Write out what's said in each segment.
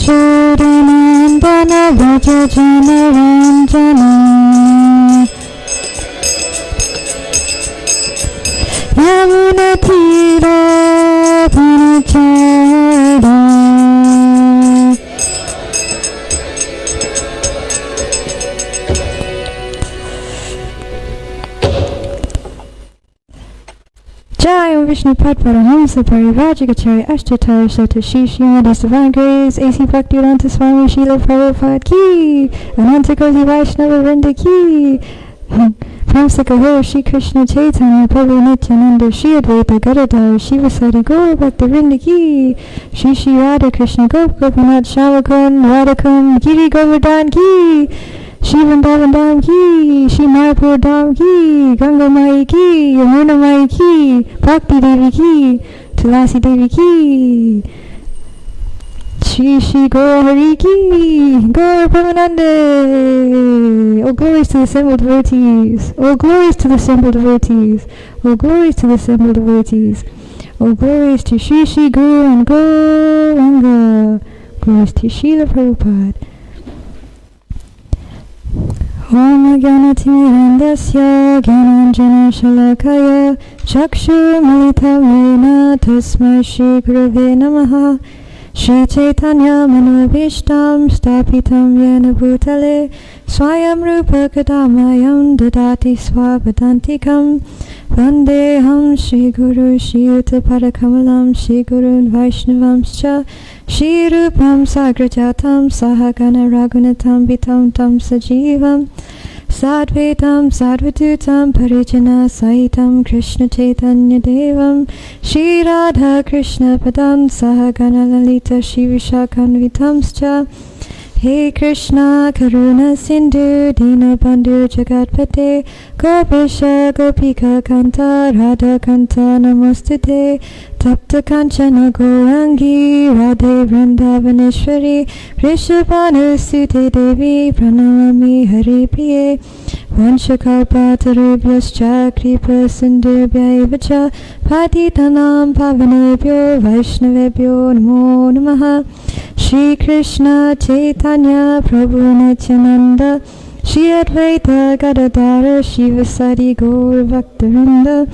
Yashodanandana Vraja Janaranjana Yamuna Tira Panachara Jai Om Vishnu Pad Paramahamsa Parivrajagacharya Ashtatara Shata Shishi Madhus Divine Grace A.C. Bhaktivedanta Swami Srila Prabhupada Ki Ananta Koti Vaishnava Vrinda Ki Pramsakaho Shri Krishna Chaitanya Prabhu Nityananda Shri Advaita Gadadhar Shivasari Gaur Bhakta Vrinda Ki Shri Shri Radha Krishna Gop Gopinath Shavakun Radhakun Giri Govardhan Ki Shri Vrindavan Dham Ki, Shri Mayapur Dham Ki, Ganga Mai Ki, Yamuna Mai Ki, Bhakti Devi Ki, Tulasi Devi Ki, Shri Shri Gaur Hari Ki, Gaur Pramanande. Oh glories to the assembled devotees, oh glories to the assembled devotees, oh glories to the assembled devotees, oh glories to Shri Shri Guru and Gauranga, glories to Srila Prabhupada. Om Jnanatirandasya Jnananjana Shalakaya Chakshurmilitam Yena Tasmai Shri Gurave Namaha Shri Chaitanya Manavishtam Stapitam Yena Bhutale Swayam Rupa Kadamayam Dadati Swapadantikam Vandeham Shri Guru Shri Uttapadakamalam Shri Gurun Vaishnavamscha Shri Rupam Sagrajatam Sahagana Ragunatam Vitam Tam Sajivam Sadvetam Sadvatutam Parijana Saitam Krishna Chaitanya Devam Shri Radha Krishna Padam Sahagana Lalita Shri Vishakanvitamscha He Krishna Karuna Sindhu Dinabandhu Jagatpate Gopisha Gopika Kanta Radha Kanta Namostute Tapta Kanchana Gourangi Radhe Vrindavaneshwari Vrishabhanu Sute Devi Pranamami Hari Priye Vanchakalpatarubhyascha Kripa Sindhubhya Evacha Patitanam Pavanebhyo Vaishnavebhyo Namo Namaha Shri Krishna Chaitanya Prabhu Nityananda Shri Advaita Gadadhara Shivasari Gaur Bhaktarinda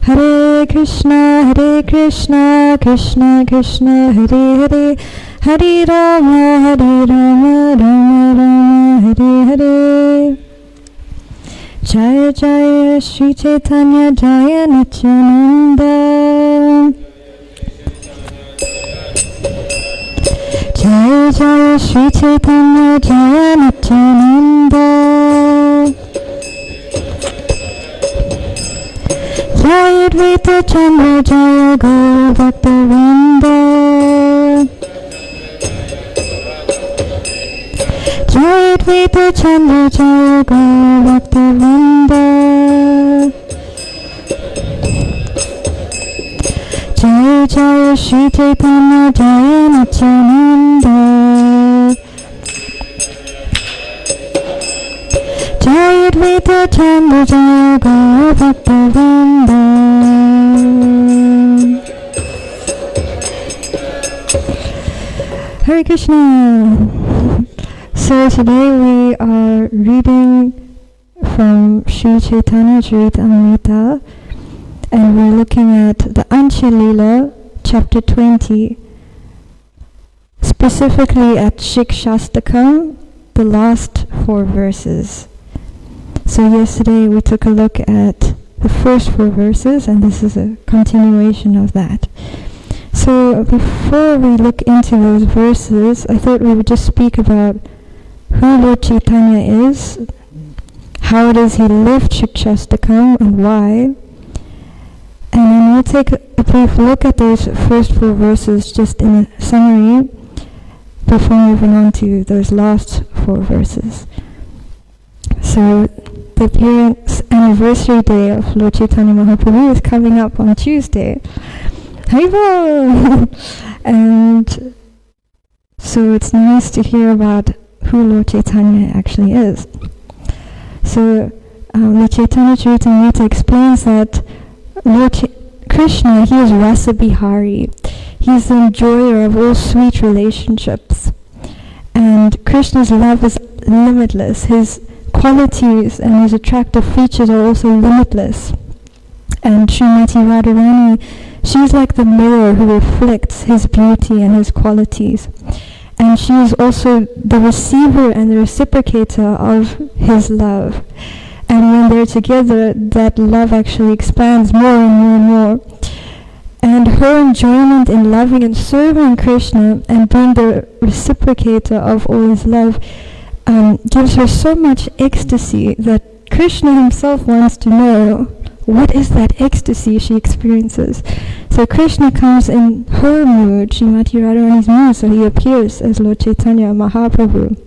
Hare Krishna Krishna Krishna Hare Hare Hare Rama Rama Rama Hare Hare Jaya Jaya Shri Chaitanya Jaya Nityananda Jaya Jaya Shri Chaitanya Jaya Nityananda Jaya Advaita Chandra Jaya Gaur Bhaktavinda Jaya Advaita Chandra Jaya Gaur Bhaktavinda Jaya Jaya Shri Chaitanya Jaya Nityananda Jaya Advaita Chandra Jaya Gaur Bhaktavinda Hare Krishna. So today we are reading from Sri Chaitanya Charitamrita and we're looking at the Ancha Leela, chapter 20, specifically at Siksastakam, the last 4 verses. So yesterday we took a look at the first 4 verses, and this is a continuation of that. So before we look into those verses, I thought we would just speak about who Lord Chaitanya is, how it is he lived Siksastakam and why. And then we'll take a brief look at those first 4 verses just in a summary before moving on to those last 4 verses. So the appearance anniversary day of Lord Chaitanya Mahaprabhu is coming up on Tuesday. Haribol! And so it's nice to hear about who Lord Chaitanya actually is. So Lord Chaitanya Charitamrita explains that Lord Krishna, he is Rasa Bihari. He is the enjoyer of all sweet relationships. And Krishna's love is limitless. His qualities and his attractive features are also limitless. And Srimati Radharani, she's like the mirror who reflects his beauty and his qualities. And she is also the receiver and the reciprocator of his love. And when they're together, that love actually expands more and more and more. And her enjoyment in loving and serving Krishna and being the reciprocator of all his love gives her so much ecstasy that Krishna himself wants to know what is that ecstasy she experiences. So Krishna comes in her mood, Srimati Radharani's mood, so he appears as Lord Chaitanya Mahaprabhu.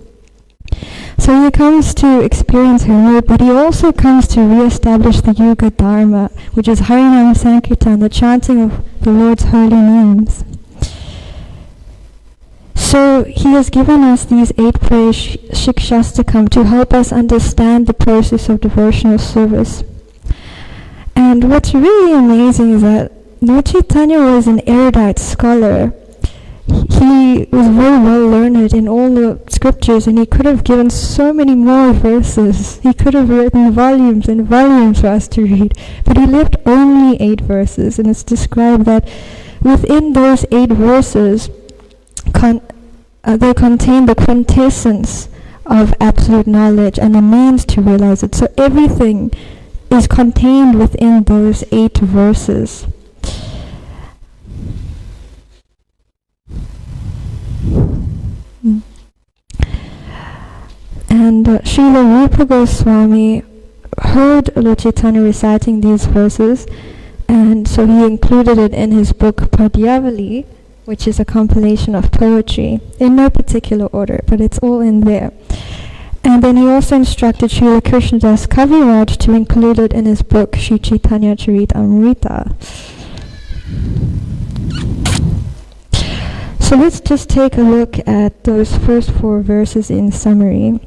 So he comes to experience her mood, but he also comes to re-establish the Yuga Dharma, which is Harinam Sankirtan, the chanting of the Lord's holy names. So he has given us these 8 prayers, Siksastakam, to help us understand the process of devotional service. And what's really amazing is that Lord Chaitanya was an erudite scholar. He was very well learned in all the scriptures, and he could have given so many more verses. He could have written volumes and volumes for us to read, but he left only 8 verses, and it's described that within those 8 verses they contain the quintessence of absolute knowledge and the means to realize it. So everything is contained within those 8 verses. And Srila Rupa Goswami heard Lord Chaitanya reciting these verses, and so he included it in his book Padyavali, which is a compilation of poetry, in no particular order, but it's all in there. And then he also instructed Srila Krishnadas Kaviraj to include it in his book Sri Chaitanya Charitamrita. So let's just take a look at those first 4 verses in summary.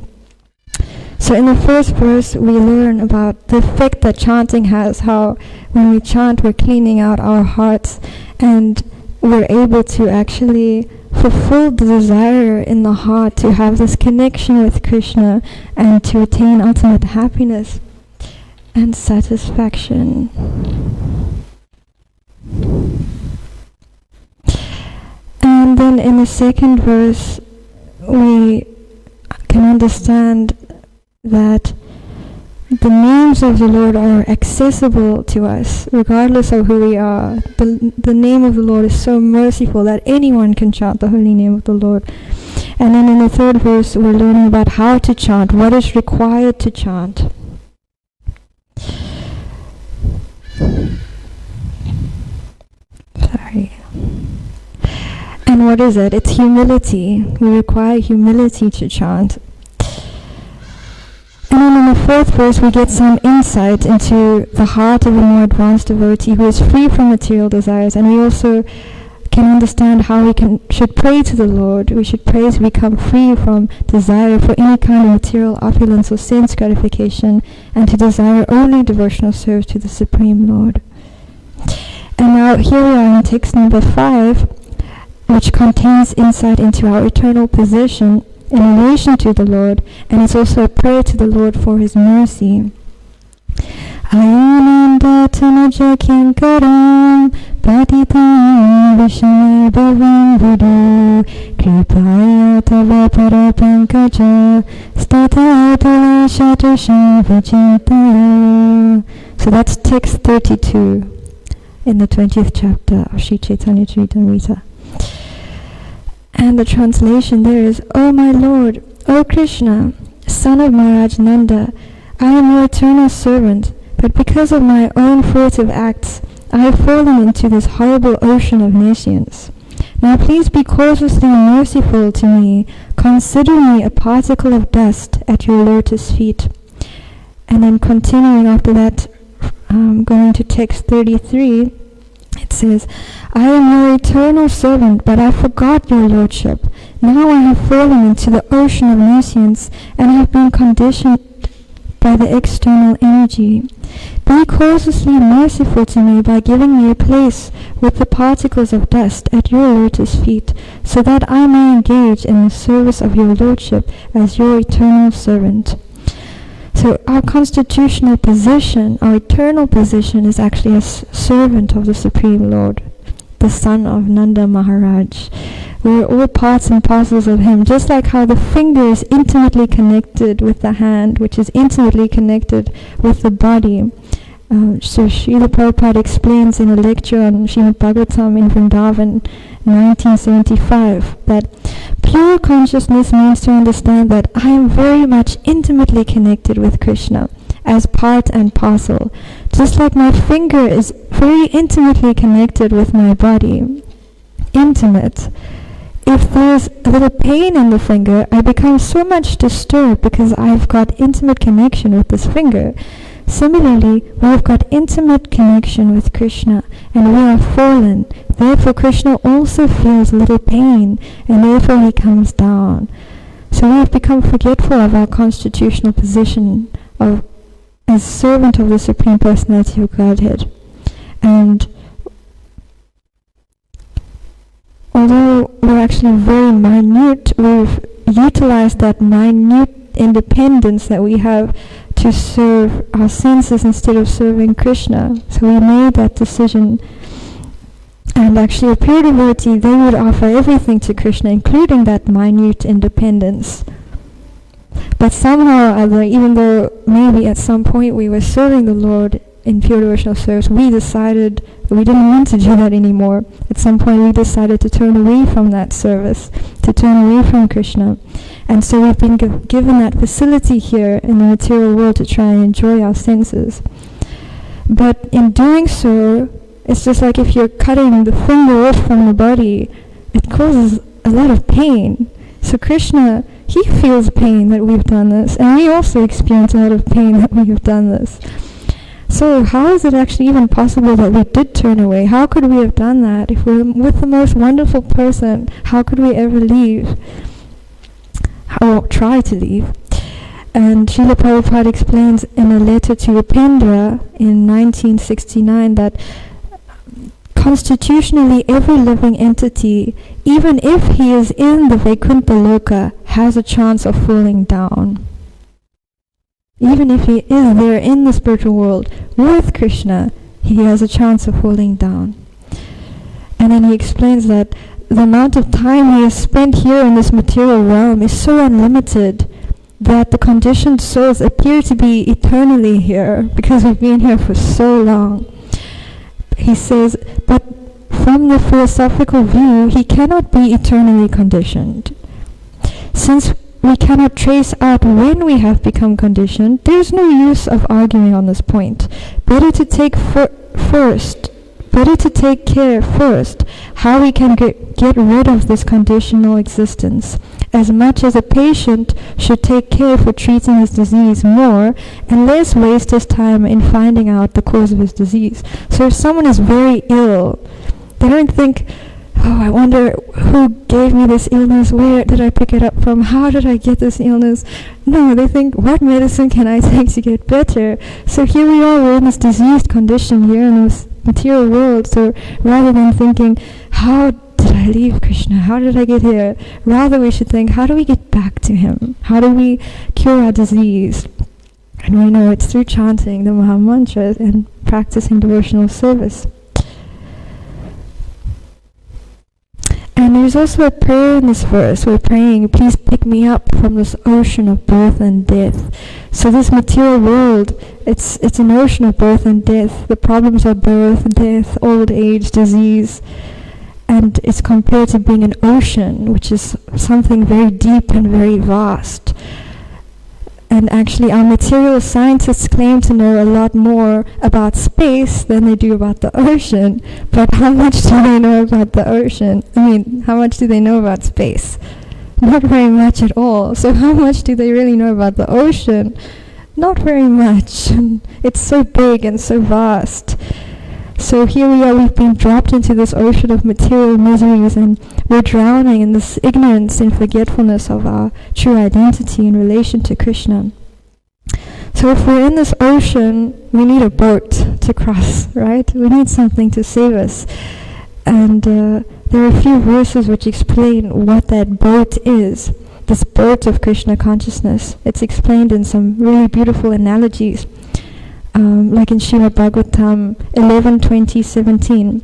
So in the first verse we learn about the effect that chanting has, how when we chant we're cleaning out our hearts and we're able to actually fulfill the desire in the heart to have this connection with Krishna and to attain ultimate happiness and satisfaction. And then in the second verse we can understand that the names of the Lord are accessible to us regardless of who we are. The name of the Lord is so merciful that anyone can chant the holy name of the Lord. And then in the third verse we're learning about how to chant, what is required to chant. Sorry. And what is it? It's humility. We require humility to chant. And then in the fourth verse we get some insight into the heart of a more advanced devotee who is free from material desires, and we also can understand how we should pray to the Lord. We should pray to become free from desire for any kind of material opulence or sense gratification, and to desire only devotional service to the Supreme Lord. And now here we are in text number 5, which contains insight into our eternal position in relation to the Lord, and it's also a prayer to the Lord for his mercy. Ayananda tanaja kinkaram patitam vishana bhavam buddhu kripaya tava parapankaja stata tala shatusha vichintaya. So that's text 32 in the 20th chapter of Sri Chaitanya Charitamrita. And the translation there is, O my Lord, O Krishna, son of Maharaj Nanda, I am your eternal servant, but because of my own furtive acts, I have fallen into this horrible ocean of nescience. Now please be cautiously merciful to me, consider me a particle of dust at your lotus feet. And then continuing after that, going to text 33, it says, I am your eternal servant, but I forgot your lordship. Now I have fallen into the ocean of nescience and have been conditioned by the external energy. Be causelessly merciful to me by giving me a place with the particles of dust at your lotus feet, so that I may engage in the service of your Lordship as your eternal servant. So our constitutional position, our eternal position, is actually as servant of the Supreme Lord, the son of Nanda Maharaj. We're all parts and parcels of him, just like how the finger is intimately connected with the hand, which is intimately connected with the body. So Srila Prabhupada explains in a lecture on Srimad Bhagavatam in Vrindavan, 1975, that pure consciousness means to understand that I am very much intimately connected with Krishna as part and parcel, just like my finger is very intimately connected with my body. Intimate. If there's a little pain in the finger, I become so much disturbed because I've got intimate connection with this finger. Similarly, we've got intimate connection with Krishna, and we are fallen. Therefore, Krishna also feels a little pain, and therefore he comes down. So we have become forgetful of our constitutional position as servant of the Supreme Personality of Godhead. And although we're actually very minute, we've utilized that minute independence that we have to serve our senses instead of serving Krishna. So we made that decision. And actually a pure devotee, they would offer everything to Krishna, including that minute independence. But somehow or other, even though maybe at some point we were serving the Lord in pure devotional service, we decided that we didn't want to do that anymore. At some point we decided to turn away from that service, to turn away from Krishna. And so we've been given that facility here in the material world to try and enjoy our senses. But in doing so, it's just like if you're cutting the finger off from the body, it causes a lot of pain. So Krishna, he feels pain that we've done this, and we also experience a lot of pain that we have done this. So how is it actually even possible that we did turn away? How could we have done that? If we're with the most wonderful person, how could we ever leave? Or try to leave? And Srila Prabhupada explains in a letter to Upendra in 1969 that constitutionally every living entity, even if he is in the Vaikuntha Loka, has a chance of falling down. Even if he is there in the spiritual world with Krishna, he has a chance of falling down. And then he explains that the amount of time he has spent here in this material realm is so unlimited that the conditioned souls appear to be eternally here because we've been here for so long. He says, but from the philosophical view, he cannot be eternally conditioned. Since we cannot trace out when we have become conditioned, there's no use of arguing on this point. Better to take care first how we can get rid of this conditional existence, as much as a patient should take care for treating his disease more and less waste his time in finding out the cause of his disease. So if someone is very ill, they don't think, oh, I wonder who gave me this illness, where did I pick it up from, how did I get this illness? No, they think, what medicine can I take to get better? So here we are, we're in this diseased condition here in this material world. So rather than thinking, how did I leave Krishna? How did I get here? Rather we should think, how do we get back to him? How do we cure our disease? And we know it's through chanting the Maha Mantras and practicing devotional service. And there's also a prayer in this verse. We're praying, please pick me up from this ocean of birth and death. So this material world, it's an ocean of birth and death. The problems are birth, death, old age, disease. And it's compared to being an ocean, which is something very deep and very vast. And actually our material scientists claim to know a lot more about space than they do about the ocean. But how much do they know about the ocean? I mean, how much do they know about space? Not very much at all. So how much do they really know about the ocean? Not very much. It's so big and so vast. So here we are, we've been dropped into this ocean of material miseries, and we're drowning in this ignorance and forgetfulness of our true identity in relation to Krishna. So So if we're in this ocean, we need a boat to cross, right? We need something to save us. And there are a few verses which explain what that boat is, this boat of Krishna consciousness. It's explained in some really beautiful analogies, like in Srimad Bhagavatam 11:20-17.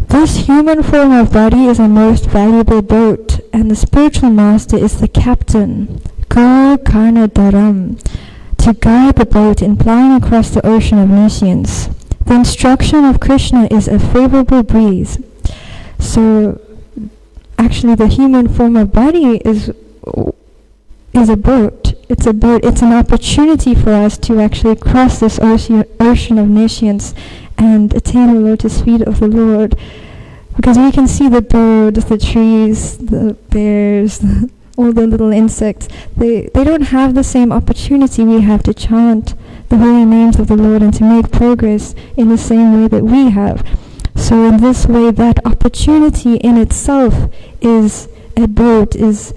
This human form of body is a most valuable boat, and the spiritual master is the captain, Guru Karna Dharam, to guide the boat in plying across the ocean of nescience. The instruction of Krishna is a favorable breeze. So, actually, the human form of body is a boat. It's a boat. It's an opportunity for us to actually cross this ocean of nescience and attain the lotus feet of the Lord. Because we can see the birds, the trees, the bears, all the little insects. They don't have the same opportunity we have to chant the holy names of the Lord and to make progress in the same way that we have. So in this way, that opportunity in itself is a boat, is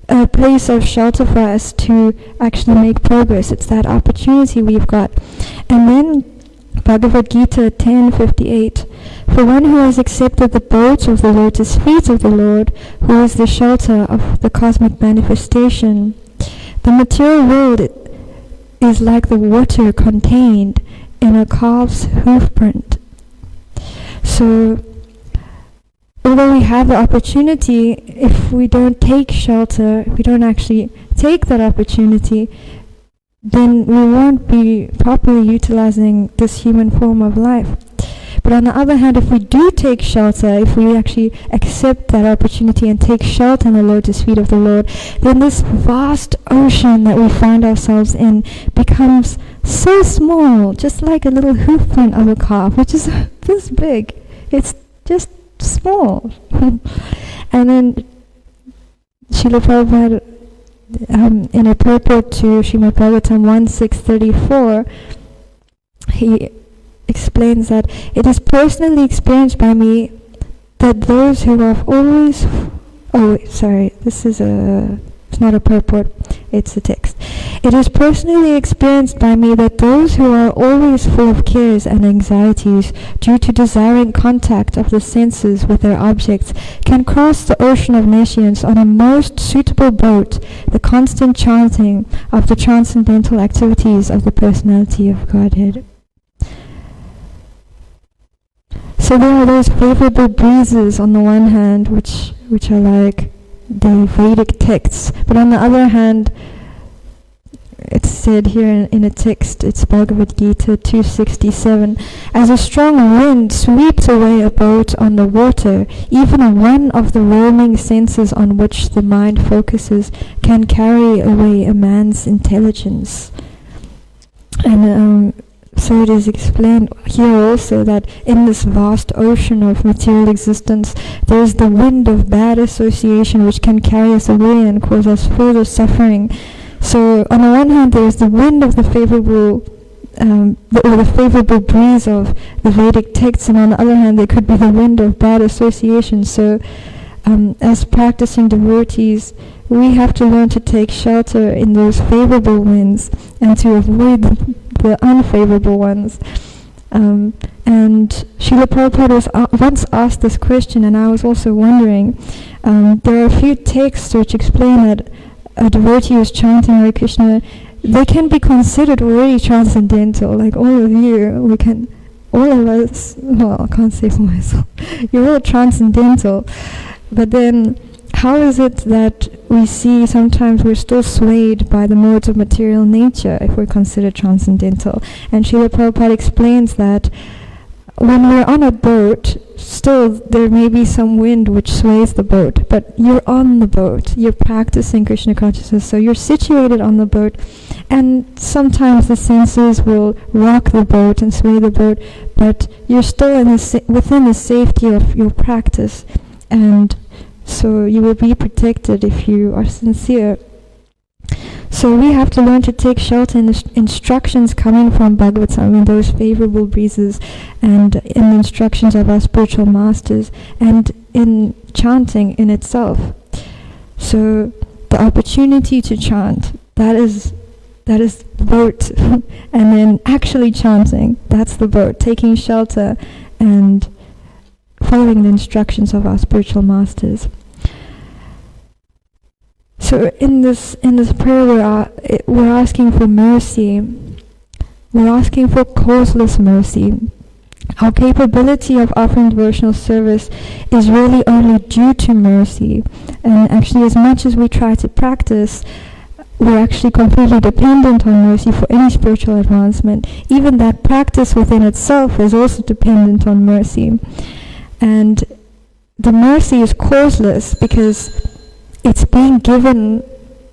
a place of shelter for us to actually make progress. It's that opportunity we've got. And then Bhagavad Gita 10:58. For one who has accepted the boat of the lotus feet of the Lord, who is the shelter of the cosmic manifestation, the material world is like the water contained in a calf's hoof print. So, although we have the opportunity, if we don't take shelter, if we don't actually take that opportunity, then we won't be properly utilizing this human form of life. But on the other hand, if we do take shelter, if we actually accept that opportunity and take shelter in the lotus feet of the Lord, then this vast ocean that we find ourselves in becomes so small, just like a little hoof print of a calf, which is this big. It's just small. And then Srila Prabhupada, in a purport to Srimad Bhagavatam 1:634, he explains that it is personally experienced by me that those who have always... it's not a purport, it's a text. It is personally experienced by me that those who are always full of cares and anxieties due to desiring contact of the senses with their objects can cross the ocean of nescience on a most suitable boat, the constant chanting of the transcendental activities of the personality of Godhead. So there are those favorable breezes on the one hand, which are like the Vedic texts, but on the other hand, it's said here in a text, it's Bhagavad Gita 2:67, as a strong wind sweeps away a boat on the water, even one of the roaming senses on which the mind focuses can carry away a man's intelligence. And so it is explained here also that in this vast ocean of material existence, there is the wind of bad association which can carry us away and cause us further suffering. So on the one hand, there is the wind of the favorable, the favorable breeze of the Vedic texts, and on the other hand, there could be the wind of bad association. So as practicing devotees, we have to learn to take shelter in those favorable winds and to avoid the unfavorable ones. And Srila Prabhupada was once asked this question, and I was also wondering, there are a few texts which explain that a devotee who's chanting Hare Krishna, they can be considered already transcendental, like all of you, all of us, well, I can't say for myself, you're all transcendental. But then, how is it that we see sometimes we're still swayed by the modes of material nature if we're considered transcendental? And Srila Prabhupada explains that when we're on a boat, still there may be some wind which sways the boat, but you're on the boat, you're practicing Krishna consciousness, so you're situated on the boat, and sometimes the senses will rock the boat and sway the boat, but you're still within the safety of your practice, and so you will be protected if you are sincere. So we have to learn to take shelter in the instructions coming from Bhagavatam, in those favorable breezes, and in the instructions of our spiritual masters, and in chanting in itself. So the opportunity to chant, that is boat, and then actually chanting. That's the boat, taking shelter and following the instructions of our spiritual masters. So in this prayer, we're asking for mercy. We're asking for causeless mercy. Our capability of offering devotional service is really only due to mercy. And actually, as much as we try to practice, we're actually completely dependent on mercy for any spiritual advancement. Even that practice within itself is also dependent on mercy. And the mercy is causeless because it's being given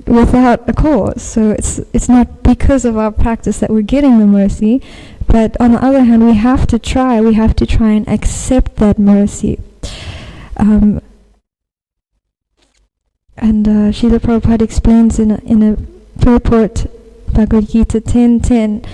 without a cause. So it's not because of our practice that we're getting the mercy, but on the other hand, we have to try and accept that mercy. And Srila Prabhupada explains in a purport, Bhagavad Gita 10:10,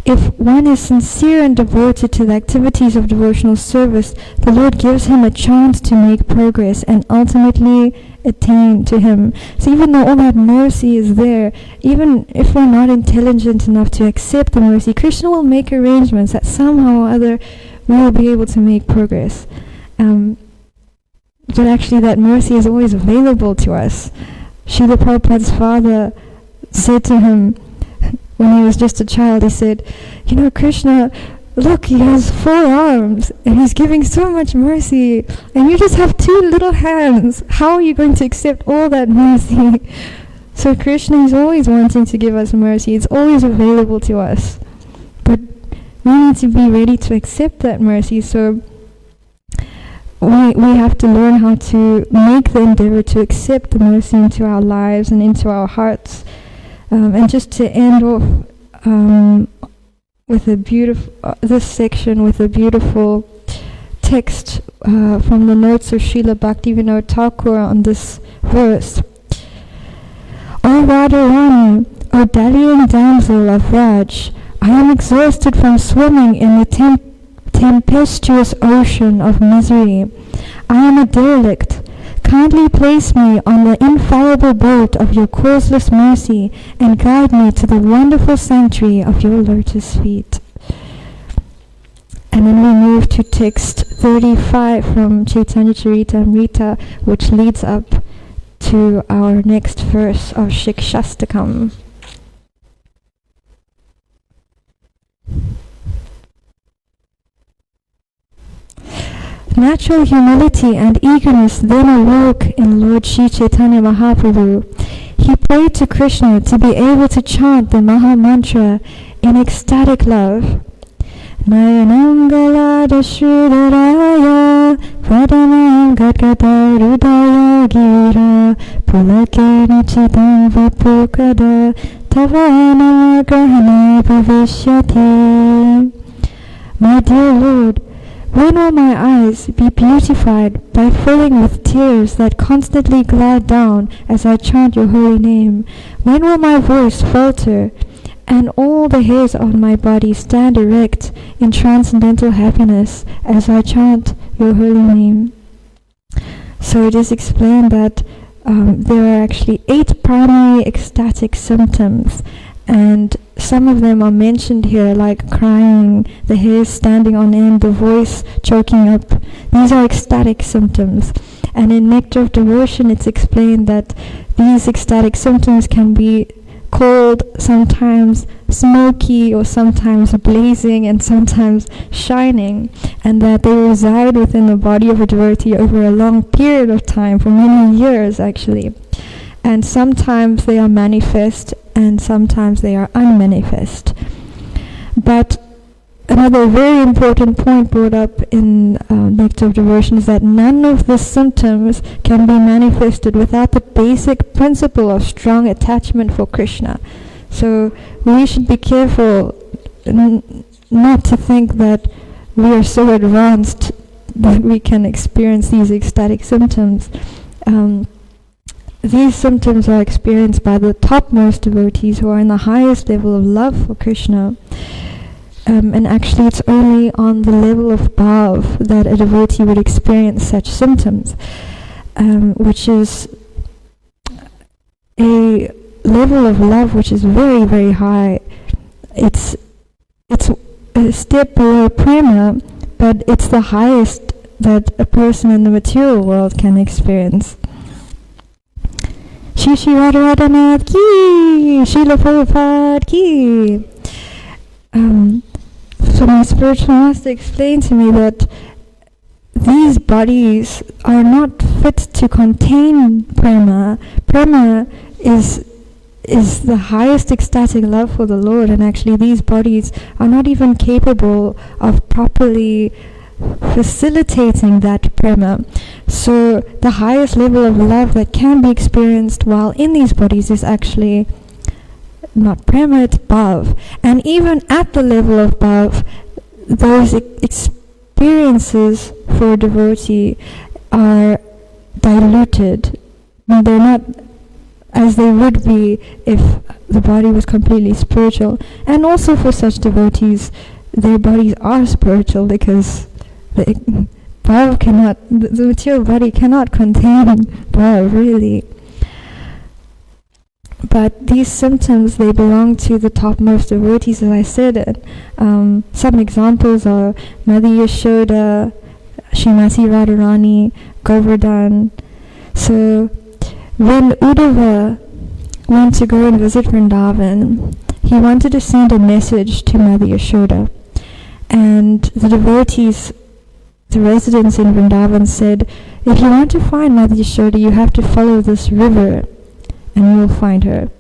if one is sincere and devoted to the activities of devotional service, the Lord gives him a chance to make progress and ultimately attain to him. So even though all that mercy is there, even if we're not intelligent enough to accept the mercy, Krishna will make arrangements that somehow or other we will be able to make progress. But actually that mercy is always available to us. Srila Prabhupada's father said to him, when he was just a child, he said, Krishna, look, he has 4 arms, and he's giving so much mercy, and you just have 2 little hands. How are you going to accept all that mercy? So Krishna is always wanting to give us mercy. It's always available to us. But we need to be ready to accept that mercy. So we have to learn how to make the endeavor to accept the mercy into our lives and into our hearts. And just to end off with a beautiful this section with a beautiful text from the notes of Srila Bhaktivinoda Thakur on this verse. O Radharani, O dallying damsel of Raj, I am exhausted from swimming in the tempestuous ocean of misery. I am a derelict. Kindly place me on the infallible boat of your causeless mercy and guide me to the wonderful sanctuary of your lotus feet. And then we move to text 35 from Chaitanya Charitamrita, which leads up to our next verse of Siksastakam. Natural humility and eagerness then awoke in Lord Sri Chaitanya Mahaprabhu. He prayed to Krishna to be able to chant the Maha Mantra in ecstatic love. Nayanangalada Shudaraya Pradamam Gadgada Rudaya Gira Pulakena Chidam Vapukada Tavanama Grahana Bhavishyati. My dear Lord, when will my eyes be beautified by filling with tears that constantly glide down as I chant your holy name? When will my voice falter and all the hairs on my body stand erect in transcendental happiness as I chant your holy name? So it is explained that there are actually 8 primary ecstatic symptoms, and some of them are mentioned here, like crying, the hairs standing on end, the voice choking up. These are ecstatic symptoms. And in Nectar of Devotion, it's explained that these ecstatic symptoms can be cold, sometimes smoky, or sometimes blazing, and sometimes shining, and that they reside within the body of a devotee over a long period of time, for many years actually. And sometimes they are manifest, and sometimes they are unmanifest. But another very important point brought up in Nectar of Devotion is that none of the symptoms can be manifested without the basic principle of strong attachment for Krishna. So we should be careful not to think that we are so advanced that we can experience these ecstatic symptoms. These symptoms are experienced by the topmost devotees who are in the highest level of love for Krishna. And actually it's only on the level of bhav that a devotee would experience such symptoms, which is a level of love which is very, very high. it's a step below prema, but it's the highest that a person in the material world can experience. Shri Shri Radharanath ki, Srila Prabhupada ki. So my spiritual master explained to me that these bodies are not fit to contain prema. Prema is the highest ecstatic love for the Lord, and actually these bodies are not even capable of properly facilitating that prema. So the highest level of love that can be experienced while in these bodies is actually not prema, it's bhav. And even at the level of bhav, those experiences for a devotee are diluted. They're not as they would be if the body was completely spiritual. And also for such devotees, their bodies are spiritual because the material body cannot contain bhav, really. But these symptoms, they belong to the topmost devotees, as I said. Some examples are Mother Yashoda, Srimati Radharani, Govardhan. So when Uddhava went to go and visit Vrindavan, he wanted to send a message to Mother Yashoda. And the devotees, the residents in Vrindavan said, if you want to find Mother Yashoda, you have to follow this river and you will find her.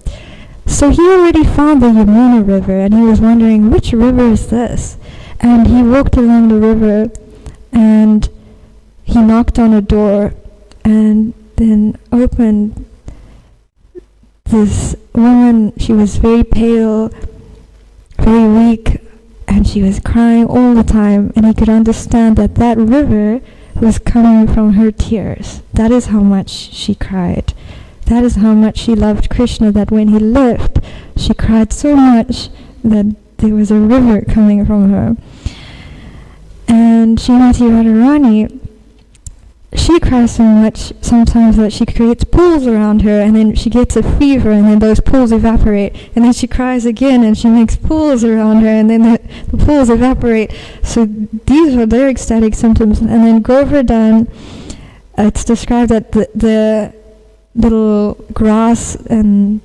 So he already found the Yamuna river and he was wondering, which river is this? And he walked along the river and he knocked on a door and then opened. This woman, she was very pale, very weak, and she was crying all the time, and he could understand that that river was coming from her tears. That is how much she cried. That is how much she loved Krishna, that when he left, she cried so much that there was a river coming from her. And Srimati Radharani, she cries so much sometimes that she creates pools around her, and then she gets a fever, and then those pools evaporate, and then she cries again, and she makes pools around her, and then the pools evaporate. So these are their ecstatic symptoms. And then Govardhan, it's described that the little grass and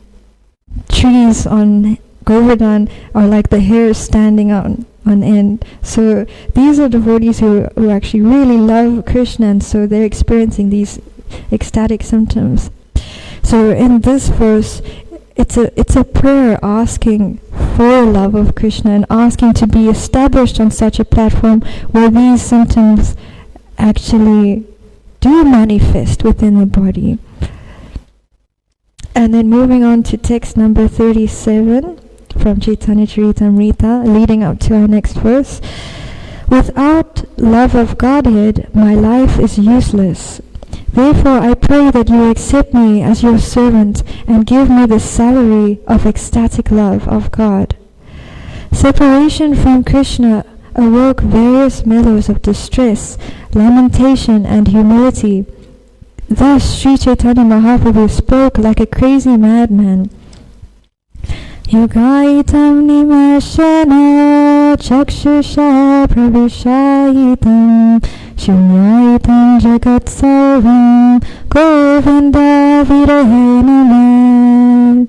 trees on Govardhan are like the hairs standing on end. So these are devotees who actually really love Krishna, and so they're experiencing these ecstatic symptoms. So in this verse, it's a prayer asking for love of Krishna and asking to be established on such a platform where these symptoms actually do manifest within the body. And then moving on to text number 37 from Chaitanya Charitamrita, leading up to our next verse. Without love of Godhead, my life is useless. Therefore I pray that you accept me as your servant and give me the salary of ecstatic love of God. Separation from Krishna awoke various mellows of distress, lamentation, and humility. Thus Sri Chaitanya Mahaprabhu spoke like a crazy madman. Yogaitam nimashena chakshusha pravishayitam shunyaitam jagat sarvam govinda virahena.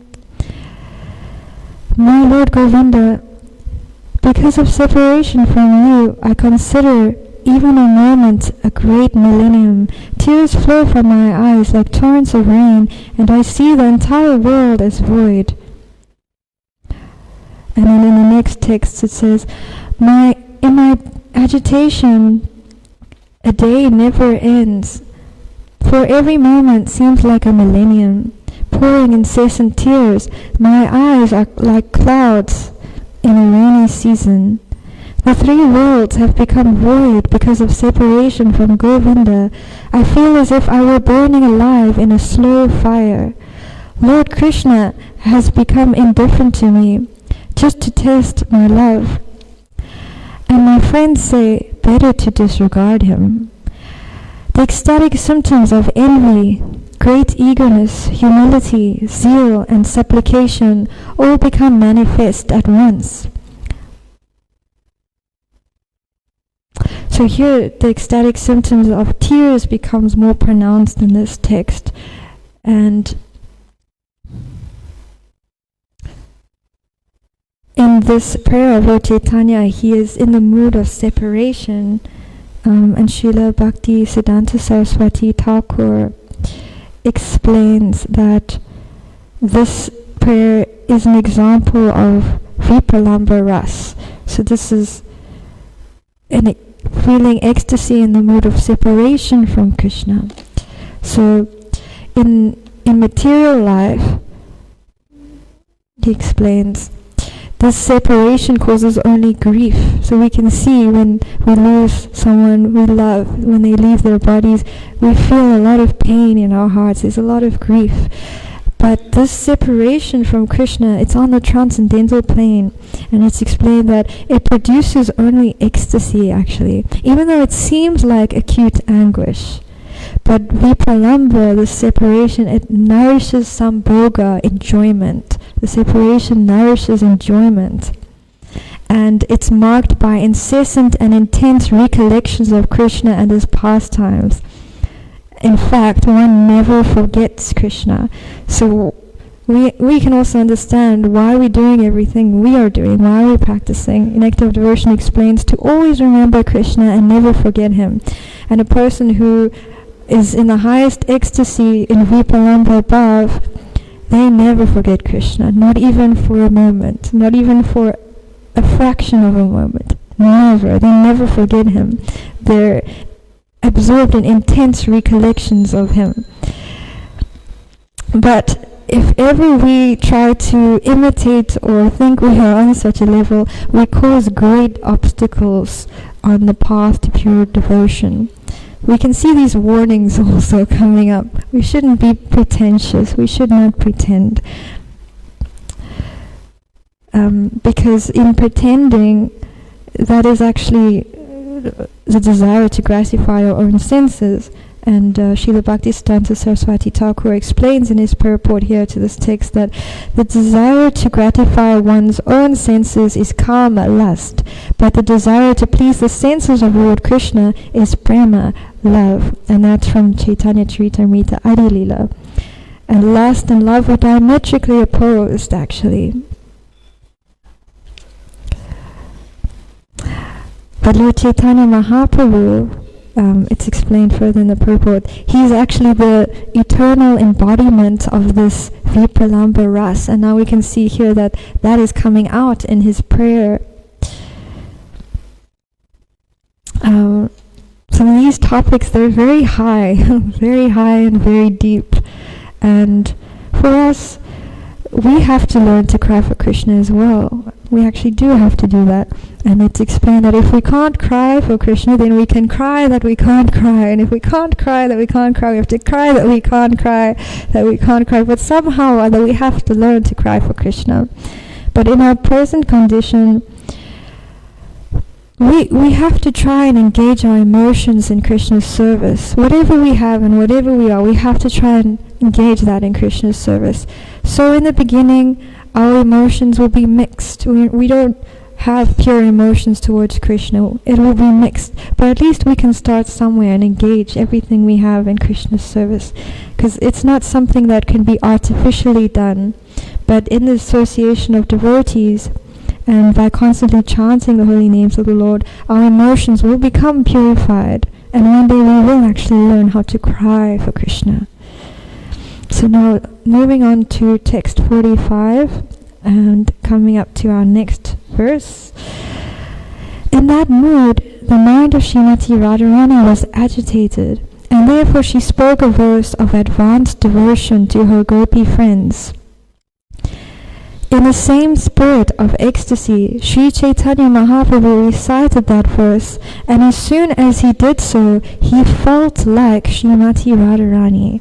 My Lord Govinda, because of separation from you, I consider even a moment a great millennium. Tears flow from my eyes like torrents of rain, and I see the entire world as void. And then in the next text it says, in my agitation, a day never ends, for every moment seems like a millennium. Pouring incessant tears, my eyes are like clouds in a rainy season. The three worlds have become void because of separation from Govinda. I feel as if I were burning alive in a slow fire. Lord Krishna has become indifferent to me, just to test my love. And my friends say, better to disregard him. The ecstatic symptoms of envy, great eagerness, humility, zeal, and supplication all become manifest at once. So here the ecstatic symptoms of tears becomes more pronounced in this text. And in this prayer of Lord Chaitanya, he is in the mood of separation. And Srila Bhakti Siddhanta Saraswati Thakur explains that this prayer is an example of Vipralamba Ras. So this is feeling ecstasy in the mood of separation from Krishna. So in material life, he explains, this separation causes only grief. So we can see when we lose someone we love, when they leave their bodies, we feel a lot of pain in our hearts. There's a lot of grief. But this separation from Krishna, it's on the transcendental plane. And it's explained that it produces only ecstasy, actually, even though it seems like acute anguish. But vipralamba, the separation, it nourishes sambhoga, enjoyment. The separation nourishes enjoyment. And it's marked by incessant and intense recollections of Krishna and his pastimes. In fact, one never forgets Krishna. So we can also understand why we're doing everything we are doing, why we're practicing. Nectar of Devotion explains to always remember Krishna and never forget him. And a person who is in the highest ecstasy in Vipralamba above, they never forget Krishna, not even for a moment, not even for a fraction of a moment. Never. They never forget him. They're absorbed in intense recollections of him. But if ever we try to imitate or think we are on such a level, we cause great obstacles on the path to pure devotion. We can see these warnings also coming up. We shouldn't be pretentious. We should not pretend. Because in pretending, that is actually the desire to gratify our own senses. And Srila Bhaktisiddhanta Saraswati Thakur explains in his purport here to this text that the desire to gratify one's own senses is kama, lust, but the desire to please the senses of Lord Krishna is prema, love. And that's from Chaitanya Charitamrita Adi Lila. And lust and love are diametrically opposed, actually. But Lord Chaitanya Mahaprabhu, it's explained further in the purport, he is actually the eternal embodiment of this Vipralamba Ras. And now we can see here that that is coming out in his prayer. Some of these topics, they're very high, very high and very deep. And for us, we have to learn to cry for Krishna as well. We actually do have to do that. And it's explained that if we can't cry for Krishna, then we can cry that we can't cry. And if we can't cry that we can't cry, we have to cry that we can't cry, that we can't cry. But somehow or other we have to learn to cry for Krishna. But in our present condition, we have to try and engage our emotions in Krishna's service. Whatever we have and whatever we are, we have to try and engage that in Krishna's service. So in the beginning, our emotions will be mixed. We don't have pure emotions towards Krishna. It will be mixed. But at least we can start somewhere and engage everything we have in Krishna's service. Because it's not something that can be artificially done. But in the association of devotees, and by constantly chanting the holy names of the Lord, our emotions will become purified. And one day we will actually learn how to cry for Krishna. So now, moving on to text 45, and coming up to our next verse. In that mood, the mind of Srimati Radharani was agitated, and therefore she spoke a verse of advanced devotion to her gopi friends. In the same spirit of ecstasy, Sri Chaitanya Mahaprabhu recited that verse, and as soon as he did so, he felt like Srimati Radharani.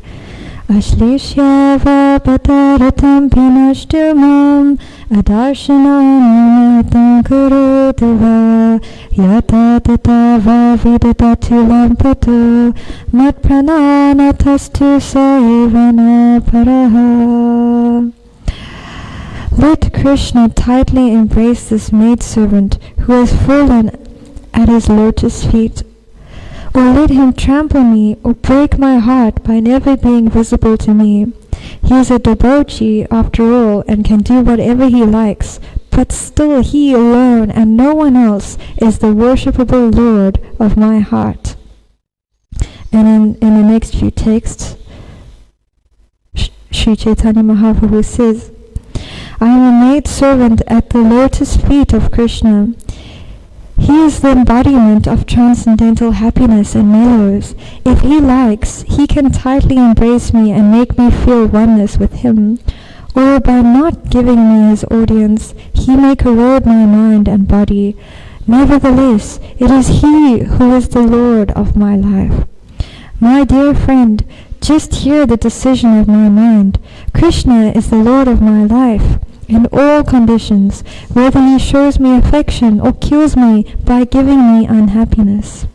Ashlishyava pataratam pinashtumam adarshanam karodiva yata tatava vidadatulam pato matpranana tastu saivana paraha. Let Krishna tightly embrace this maidservant who has fallen at his lotus feet, or let him trample me or break my heart by never being visible to me. He is a debauchee after all and can do whatever he likes, but still he alone and no one else is the worshipable Lord of my heart. And in the next few texts, Sri Chaitanya Mahaprabhu says, I am a maidservant at the lotus feet of Krishna. He is the embodiment of transcendental happiness and mellows. If he likes, he can tightly embrace me and make me feel oneness with him. Or by not giving me his audience, he may corrode my mind and body. Nevertheless, it is he who is the Lord of my life. My dear friend, just hear the decision of my mind. Krishna is the Lord of my life. In all conditions, whether he shows me affection or kills me by giving me unhappiness.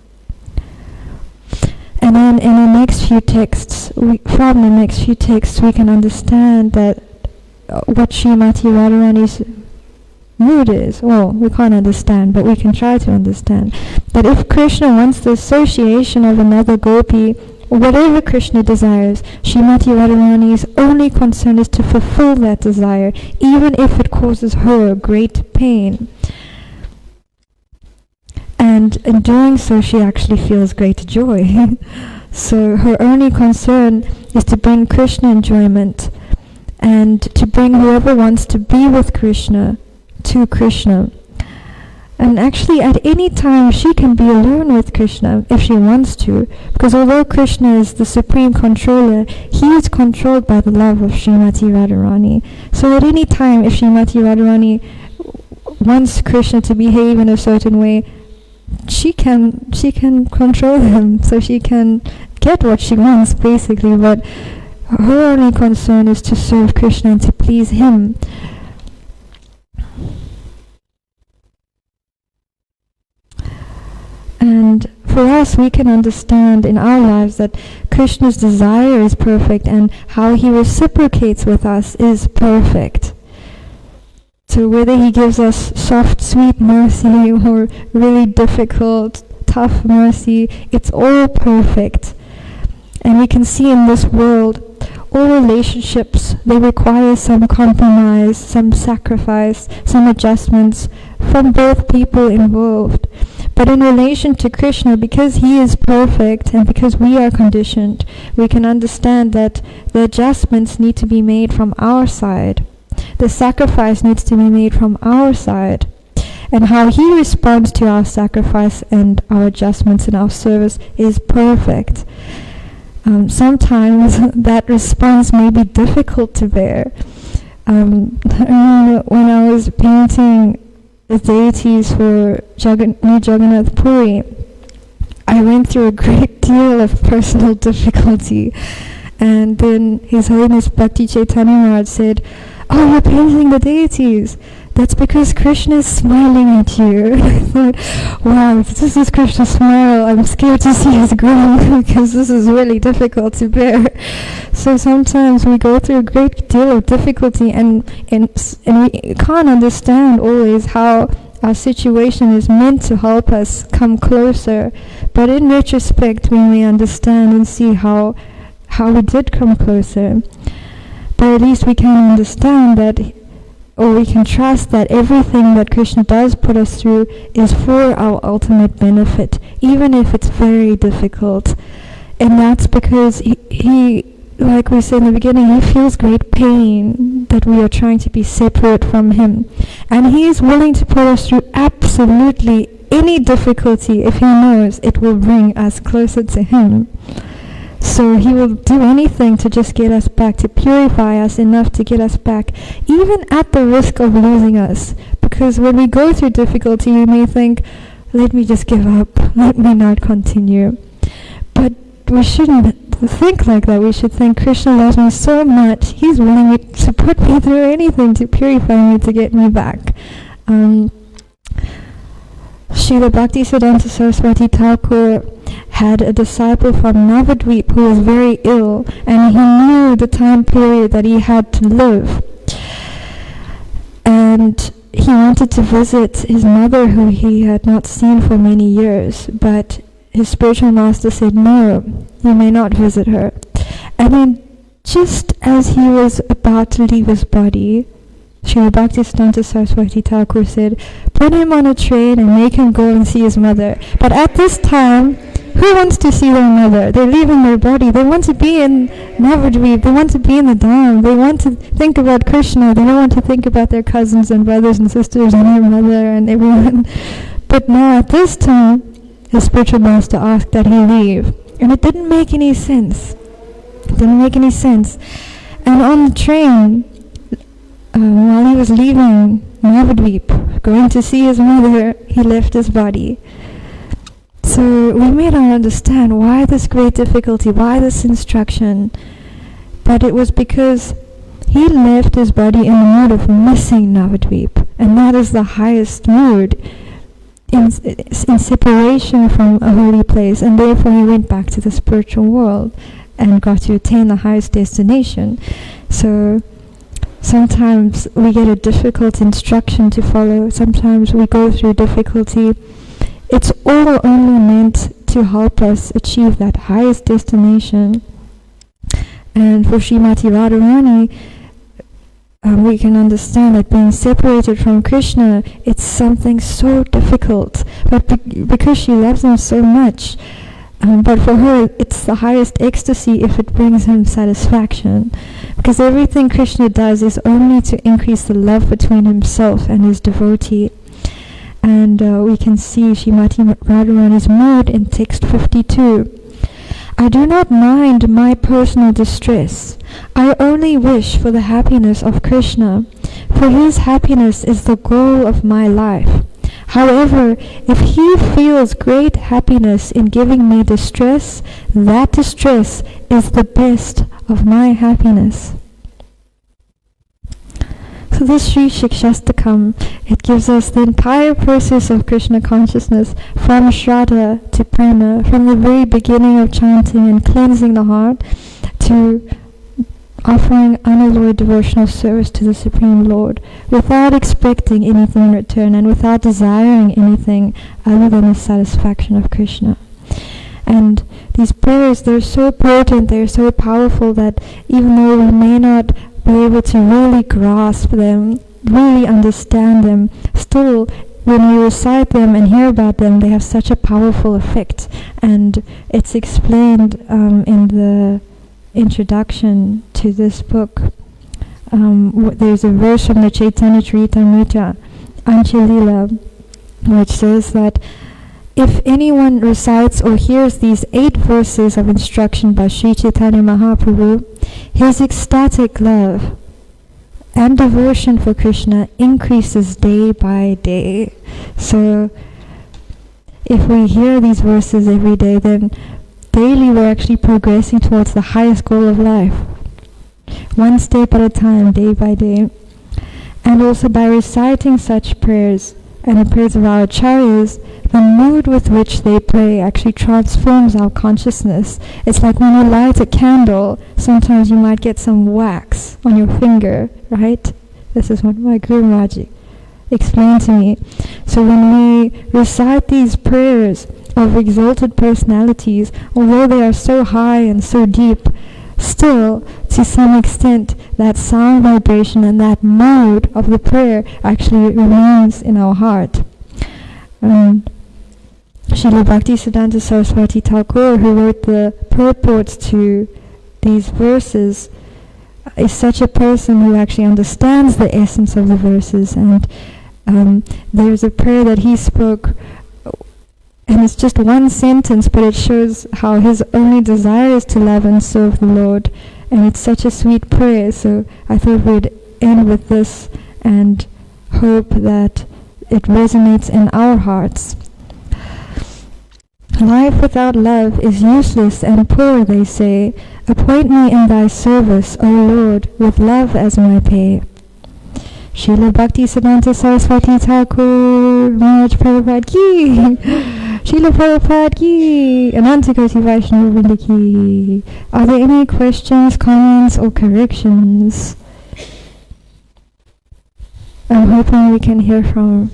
And then in the next few texts, from the next few texts, we can understand that what Srimati Radharani's mood is. Well, we can't understand, but we can try to understand. That if Krishna wants the association of another gopi, whatever Krishna desires, Srimati Radharani's only concern is to fulfill that desire, even if it causes her great pain. And in doing so, she actually feels great joy. So her only concern is to bring Krishna enjoyment and to bring whoever wants to be with Krishna to Krishna. And actually at any time she can be alone with Krishna if she wants to, because although Krishna is the supreme controller, he is controlled by the love of Srimati Radharani. So at any time if Srimati Radharani wants Krishna to behave in a certain way, she can control him, so she can get what she wants basically, but her only concern is to serve Krishna and to please him. And for us, we can understand in our lives that Krishna's desire is perfect and how he reciprocates with us is perfect. So whether he gives us soft, sweet mercy or really difficult, tough mercy, it's all perfect. And we can see in this world, all relationships, they require some compromise, some sacrifice, some adjustments from both people involved. But in relation to Krishna, because he is perfect and because we are conditioned, we can understand that the adjustments need to be made from our side. The sacrifice needs to be made from our side. And how he responds to our sacrifice and our adjustments in our service is perfect. Sometimes that response may be difficult to bear. I remember when I was painting the deities for New Jagannath Puri, I went through a great deal of personal difficulty. And then His Holiness Bhakti Chaitanya Maharaj said, "Oh, you're painting the deities. That's because Krishna is smiling at you." I thought, wow, if this is Krishna's smile, I'm scared to see his grin because this is really difficult to bear. So sometimes we go through a great deal of difficulty and we can't understand always how our situation is meant to help us come closer. But in retrospect, we may understand and see how we did come closer. But at least we can understand that, or we can trust that everything that Krishna does put us through is for our ultimate benefit, even if it's very difficult. And that's because he, like we said in the beginning, he feels great pain that we are trying to be separate from him. And he is willing to put us through absolutely any difficulty if he knows it will bring us closer to him. So he will do anything to just get us back, to purify us enough to get us back, even at the risk of losing us. Because when we go through difficulty, we may think, let me just give up, let me not continue. But we shouldn't think like that. We should think, Krishna loves me so much, he's willing to put me through anything to purify me, to get me back. Srila Bhaktisiddhanta Saraswati Thakur had a disciple from Navadvip who was very ill, and he knew the time period that he had to live. And he wanted to visit his mother, who he had not seen for many years, but his spiritual master said, no, you may not visit her. And then just as he was about to leave his body, Srila Bhaktisiddhanta Saraswati Thakur said, put him on a train and make him go and see his mother. But at this time, who wants to see their mother? They're leaving their body. They want to be in Navadvip. They want to be in the Dham. They want to think about Krishna. They don't want to think about their cousins and brothers and sisters and their mother and everyone. But now at this time, his spiritual master asked that he leave. And it didn't make any sense. It didn't make any sense. And on the train, while he was leaving Navadvip, going to see his mother, he left his body. So we may not understand why this great difficulty, why this instruction, but it was because he left his body in the mood of missing Navadvip, and that is the highest mood, in separation from a holy place, and therefore he went back to the spiritual world and got to attain the highest destination. So sometimes we get a difficult instruction to follow, sometimes we go through difficulty. It's all only meant to help us achieve that highest destination. And for Srimati Radharani, we can understand that being separated from Krishna, it's something so difficult. But because she loves him so much, but for her, it's the highest ecstasy if it brings him satisfaction. Because everything Krishna does is only to increase the love between himself and his devotee. And we can see Srimati Radharani's mood in text 52. I do not mind my personal distress. I only wish for the happiness of Krishna, for his happiness is the goal of my life. However, if he feels great happiness in giving me distress, that distress is the best of my happiness. So this Sri Siksastakam, it gives us the entire process of Krishna consciousness, from Shraddha to Prema, from the very beginning of chanting and cleansing the heart to offering unalloyed devotional service to the Supreme Lord, without expecting anything in return and without desiring anything other than the satisfaction of Krishna. And these prayers, they're so potent, they're so powerful that even though we may not be able to really grasp them, really understand them, still when we recite them and hear about them, they have such a powerful effect. And it's explained in the introduction to this book. There's a verse from the Chaitanya Charitamrita, Anchalila, which says that if anyone recites or hears these 8 verses of instruction by Sri Chaitanya Mahaprabhu, his ecstatic love and devotion for Krishna increases day by day. So if we hear these verses every day, then daily we're actually progressing towards the highest goal of life, one step at a time, day by day. And also by reciting such prayers and the prayers of our acharyas, the mood with which they pray actually transforms our consciousness. It's like when you light a candle, sometimes you might get some wax on your finger, right? This is what my Guru Maharaj explained to me. So when we recite these prayers of exalted personalities, although they are so high and so deep, still, to some extent, that sound vibration and that mode of the prayer actually remains in our heart. Srila Bhaktisiddhanta Saraswati Thakur, who wrote the purports to these verses, is such a person who actually understands the essence of the verses. And there's a prayer that he spoke, and it's just one sentence, but it shows how his only desire is to love and serve the Lord. And it's such a sweet prayer, so I thought we'd end with this and hope that it resonates in our hearts. Life without love is useless and poor, they say. Appoint me in thy service, O Lord, with love as my pay. Srila Bhaktisiddhanta Saraswati Thakur Maharaj Prabhupada ki, Srila Prabhupada ki, Anantakoti Vaishnava Vrinda ki. Are there any questions, comments, or corrections? I'm hoping we can hear from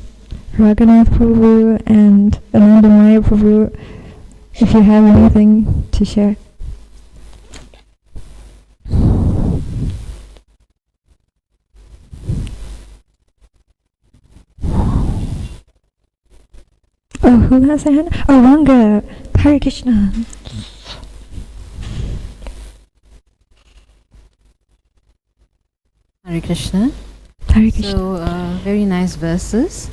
Raghunath Prabhu and Anandamaya Prabhu if you have anything to share. Oh, who has their hand? Oh, Ranga. Hare Krishna. Hare Krishna. Hare Krishna. So, very nice verses.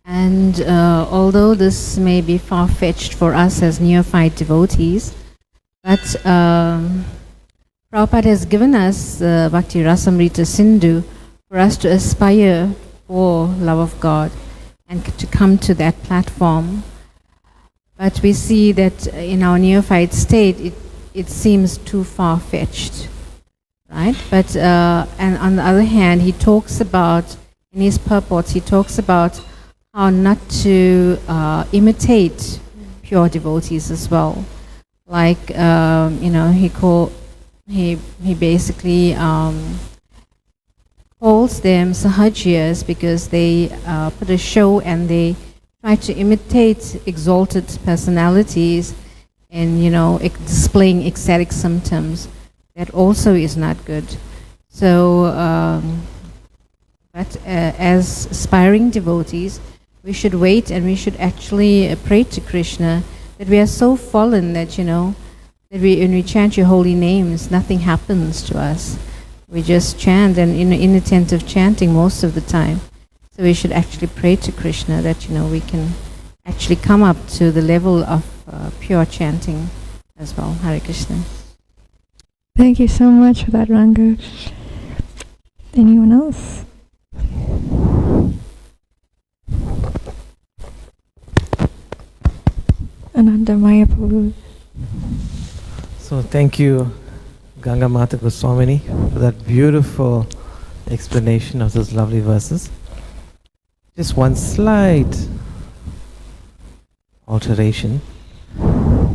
And although this may be far-fetched for us as neophyte devotees, but Prabhupada has given us the Bhakti Rasamrita Sindhu for us to aspire for love of God and to come to that platform. But we see that in our neophyte state, it seems too far-fetched, right? But and on the other hand, he talks about, in his purports, he talks about how not to imitate pure devotees as well. Like, he basically calls them sahajiyas because they put a show and they try to imitate exalted personalities and, displaying ecstatic symptoms. That also is not good. So, but as aspiring devotees, we should wait and we should actually pray to Krishna that we are so fallen that, that when we chant your holy names, nothing happens to us. We just chant and inattentive chanting most of the time. So we should actually pray to Krishna that, we can actually come up to the level of pure chanting as well. Hare Krishna. Thank you so much for that, Ranga. Anyone else? Anandamaya Prabhu. So thank you, Gangamata Goswamini, for that beautiful explanation of those lovely verses. Just one slight alteration.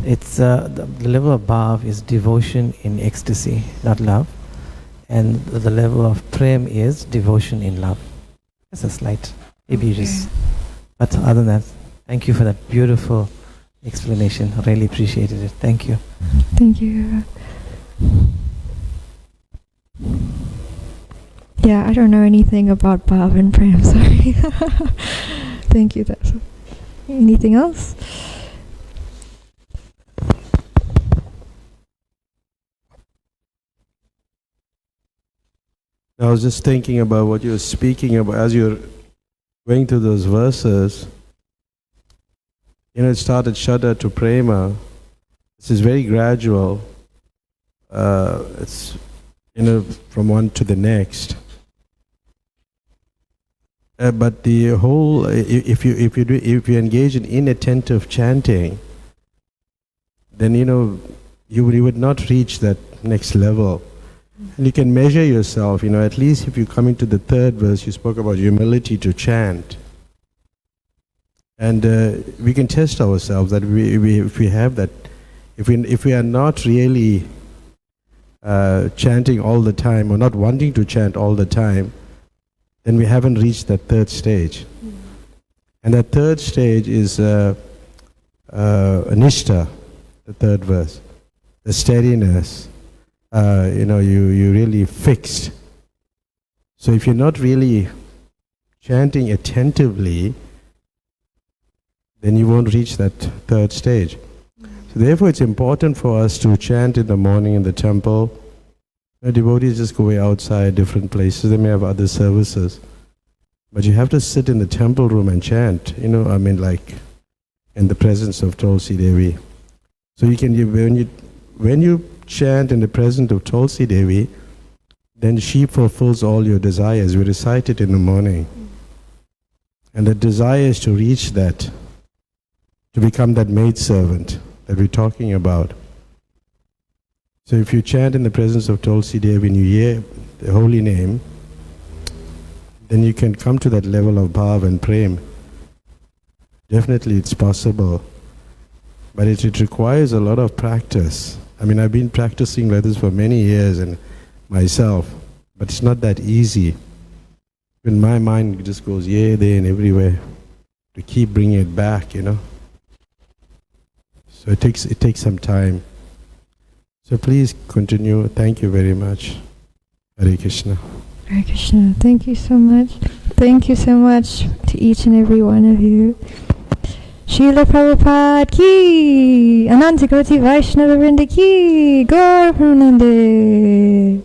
It's the level above is devotion in ecstasy, not love, and the level of prem is devotion in love. That's a slight, maybe just. But other than that, thank you for that beautiful explanation. I really appreciated it. Thank you. Thank you. Yeah, I don't know anything about Bhav and Prem, sorry. Thank you. That's anything else? I was just thinking about what you were speaking about as you're going through those verses. It started Shraddha to Prema. This is very gradual. It's from one to the next. But the whole, if you engage in inattentive chanting, then you would not reach that next level. And you can measure yourself. At least if you come into the third verse, you spoke about humility to chant. And we can test ourselves that if we have that, if we are not really chanting all the time or not wanting to chant all the time, then we haven't reached that third stage. And that third stage is anishta, the third verse, the steadiness. You really fixed. So if you're not really chanting attentively, then you won't reach that third stage. So therefore it's important for us to chant in the morning in the temple. Devotees just go away outside different places. They may have other services. But you have to sit in the temple room and chant, like in the presence of Tulsi Devi. So when you chant in the presence of Tulsi Devi, then she fulfills all your desires. We recite it in the morning. And the desire is to reach that to become that maidservant that we're talking about. So if you chant in the presence of Tulsi Devi and you hear the holy name, then you can come to that level of bhav and prem. Definitely it's possible, but it requires a lot of practice. I mean, I've been practicing like this for many years and myself, but it's not that easy. When my mind just goes here, there and everywhere, to keep bringing it back, you know. So it takes some time. So please continue. Thank you very much. Hare Krishna. Hare Krishna. Thank you so much. Thank you so much to each and every one of you. Srila Prabhupada ki, Anantakoti Vaishnava Vrinda ki, Gaur Pranande.